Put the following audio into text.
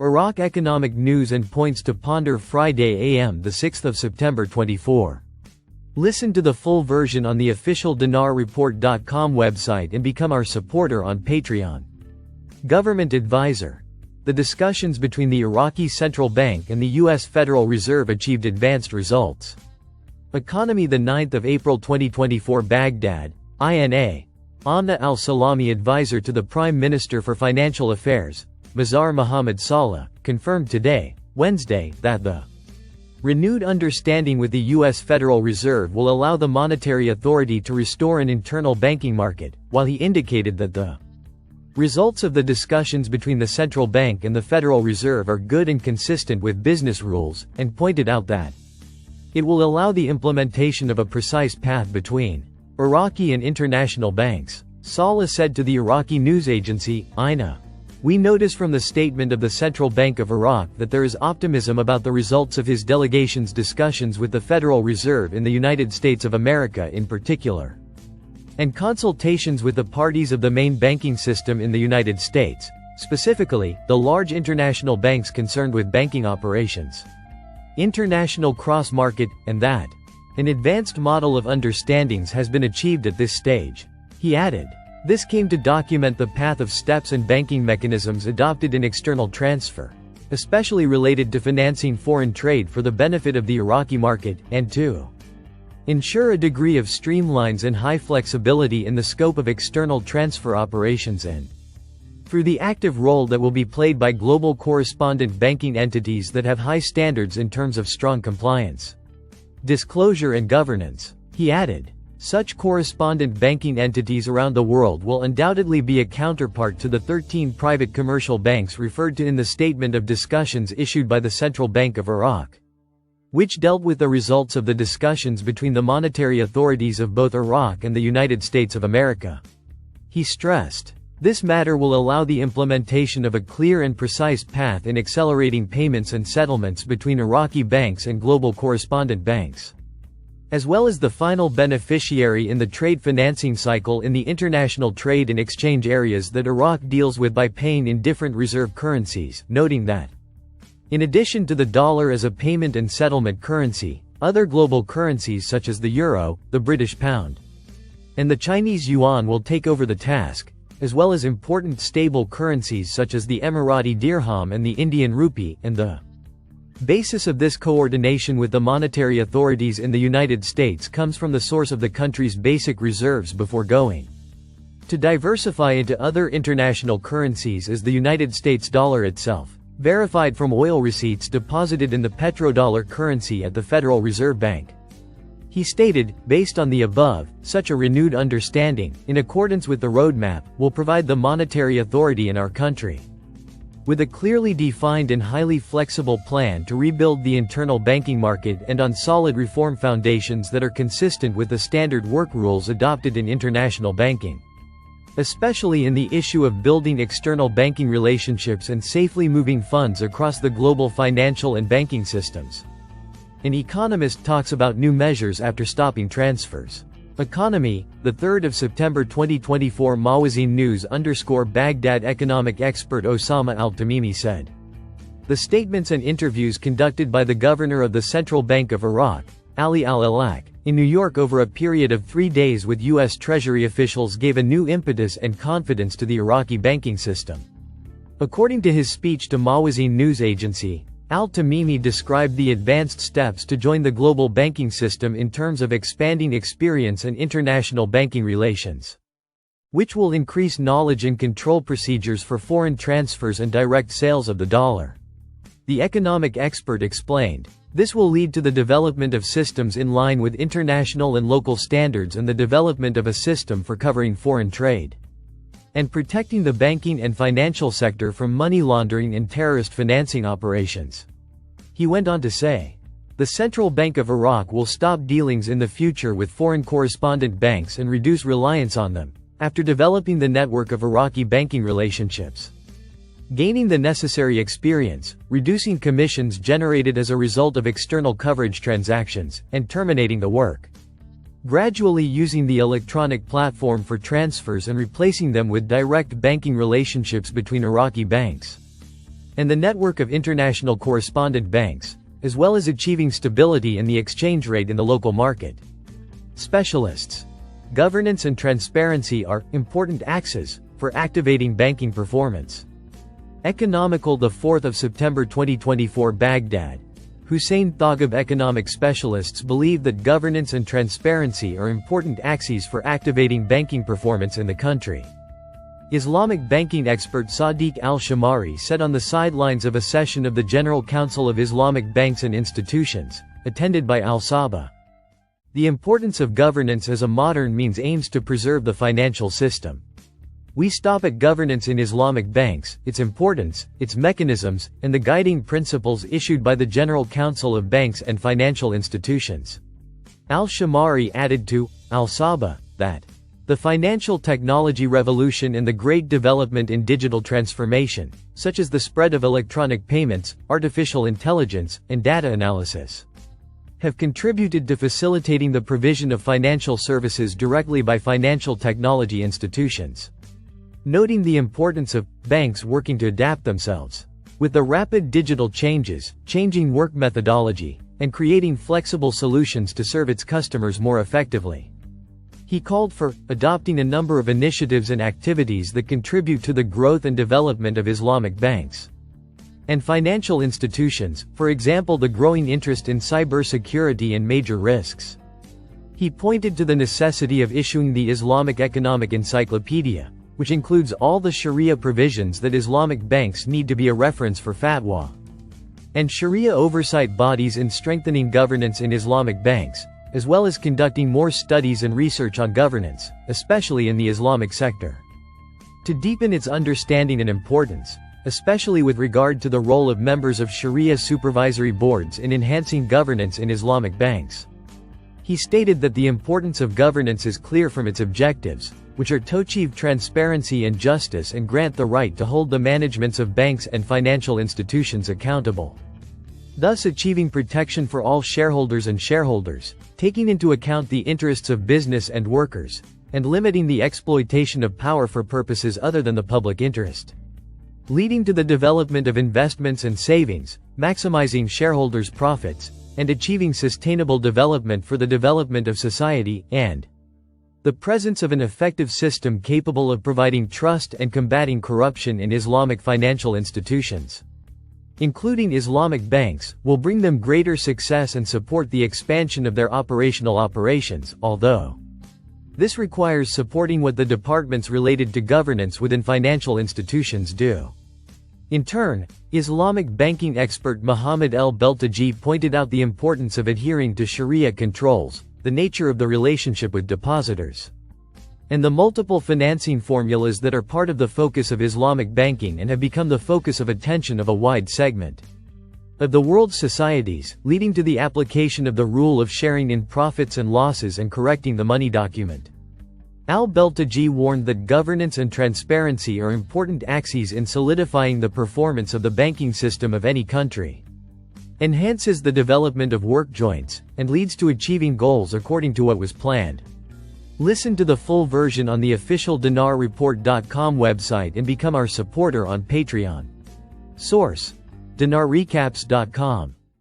Iraq economic news and points to ponder Friday AM 6 September 24. Listen to the full version on the official dinarreport.com website and become our supporter on Patreon. Government advisor. The discussions between the Iraqi Central Bank and the U.S. Federal Reserve achieved advanced results. Economy, the 9th of April 2024. Baghdad, INA. Amna al-Salami, advisor to the Prime Minister for Financial Affairs, Mazhar Mohammad Saleh, confirmed today, Wednesday, that the renewed understanding with the U.S. Federal Reserve will allow the Monetary Authority to restore an internal banking market, while he indicated that the results of the discussions between the central bank and the Federal Reserve are good and consistent with business rules, and pointed out that it will allow the implementation of a precise path between Iraqi and international banks. Saleh said to the Iraqi news agency, INA. We notice from the statement of the Central Bank of Iraq that there is optimism about the results of his delegation's discussions with the Federal Reserve in the United States of America in particular, and consultations with the parties of the main banking system in the United States, specifically, the large international banks concerned with banking operations, international cross-market, and that an advanced model of understandings has been achieved at this stage. He added, this came to document the path of steps and banking mechanisms adopted in external transfer, especially related to financing foreign trade for the benefit of the Iraqi market, and to ensure a degree of streamlines and high flexibility in the scope of external transfer operations and through the active role that will be played by global correspondent banking entities that have high standards in terms of strong compliance, disclosure and governance. He added, such correspondent banking entities around the world will undoubtedly be a counterpart to the 13 private commercial banks referred to in the Statement of Discussions issued by the Central Bank of Iraq, which dealt with the results of the discussions between the monetary authorities of both Iraq and the United States of America. He stressed, this matter will allow the implementation of a clear and precise path in accelerating payments and settlements between Iraqi banks and global correspondent banks, as well as the final beneficiary in the trade financing cycle in the international trade and exchange areas that Iraq deals with by paying in different reserve currencies, noting that in addition to the dollar as a payment and settlement currency, other global currencies such as the euro, the British pound, and the Chinese yuan will take over the task, as well as important stable currencies such as the Emirati dirham and the Indian rupee, and the basis of this coordination with the monetary authorities in the United States comes from the source of the country's basic reserves before going to diversify into other international currencies as the United States dollar itself, verified from oil receipts deposited in the petrodollar currency at the Federal Reserve Bank. He stated, based on the above, such a renewed understanding, in accordance with the roadmap, will provide the monetary authority in our country with a clearly defined and highly flexible plan to rebuild the internal banking market and on solid reform foundations that are consistent with the standard work rules adopted in international banking, especially in the issue of building external banking relationships and safely moving funds across the global financial and banking systems. An economist talks about new measures after stopping transfers. Economy, the 3rd of September 2024. Mawazin News _ Baghdad economic expert Osama al-Tamimi said, the statements and interviews conducted by the governor of the Central Bank of Iraq, Ali al-Alak, in New York over a period of 3 days with U.S. Treasury officials gave a new impetus and confidence to the Iraqi banking system. According to his speech to Mawazin News Agency, Al-Tamimi described the advanced steps to join the global banking system in terms of expanding experience and international banking relations, which will increase knowledge and control procedures for foreign transfers and direct sales of the dollar. The economic expert explained, this will lead to the development of systems in line with international and local standards and the development of a system for covering foreign trade and protecting the banking and financial sector from money laundering and terrorist financing operations. He went on to say, the Central Bank of Iraq will stop dealings in the future with foreign correspondent banks and reduce reliance on them, after developing the network of Iraqi banking relationships, gaining the necessary experience, reducing commissions generated as a result of external coverage transactions, and terminating the work, gradually using the electronic platform for transfers and replacing them with direct banking relationships between Iraqi banks. and the network of international correspondent banks, as well as achieving stability in the exchange rate in the local market. Specialists. Governance and transparency are important axes for activating banking performance. Economical, the 4th of September 2024, Baghdad. Hussein Thaqib. Economic specialists believe that governance and transparency are important axes for activating banking performance in the country. Islamic banking expert Sadiq al-Shamari said on the sidelines of a session of the General Council of Islamic Banks and Institutions, attended by Al-Saba. The importance of governance as a modern means aims to preserve the financial system. We stop at governance in Islamic banks, its importance, its mechanisms, and the guiding principles issued by the General Council of Banks and Financial Institutions. Al-Shamari added to Al-Saba that the financial technology revolution and the great development in digital transformation, such as the spread of electronic payments, artificial intelligence, and data analysis, have contributed to facilitating the provision of financial services directly by financial technology institutions. Noting the importance of banks working to adapt themselves with the rapid digital changes, changing work methodology, and creating flexible solutions to serve its customers more effectively. He called for adopting a number of initiatives and activities that contribute to the growth and development of Islamic banks and financial institutions, for example the growing interest in cybersecurity and major risks. He pointed to the necessity of issuing the Islamic Economic Encyclopedia, which includes all the Sharia provisions that Islamic banks need to be a reference for fatwa and Sharia oversight bodies, in strengthening governance in Islamic banks, as well as conducting more studies and research on governance, especially in the Islamic sector, to deepen its understanding and importance, especially with regard to the role of members of Sharia supervisory boards in enhancing governance in Islamic banks. He stated that the importance of governance is clear from its objectives, which are to achieve transparency and justice and grant the right to hold the managements of banks and financial institutions accountable, thus achieving protection for all shareholders and shareholders, taking into account the interests of business and workers, and limiting the exploitation of power for purposes other than the public interest, leading to the development of investments and savings, maximizing shareholders' profits, and achieving sustainable development for the development of society, and the presence of an effective system capable of providing trust and combating corruption in Islamic financial institutions, including Islamic banks, will bring them greater success and support the expansion of their operations, although this requires supporting what the departments related to governance within financial institutions do. In turn, Islamic banking expert Mohammed El-Beltaji pointed out the importance of adhering to Sharia controls, the nature of the relationship with depositors, and the multiple financing formulas that are part of the focus of Islamic banking and have become the focus of attention of a wide segment of the world's societies, leading to the application of the rule of sharing in profits and losses and correcting the money document. Al-Beltaji warned that governance and transparency are important axes in solidifying the performance of the banking system of any country, enhances the development of work joints, and leads to achieving goals according to what was planned. Listen to the full version on the official dinarreport.com website and become our supporter on Patreon. Source: dinarrecaps.com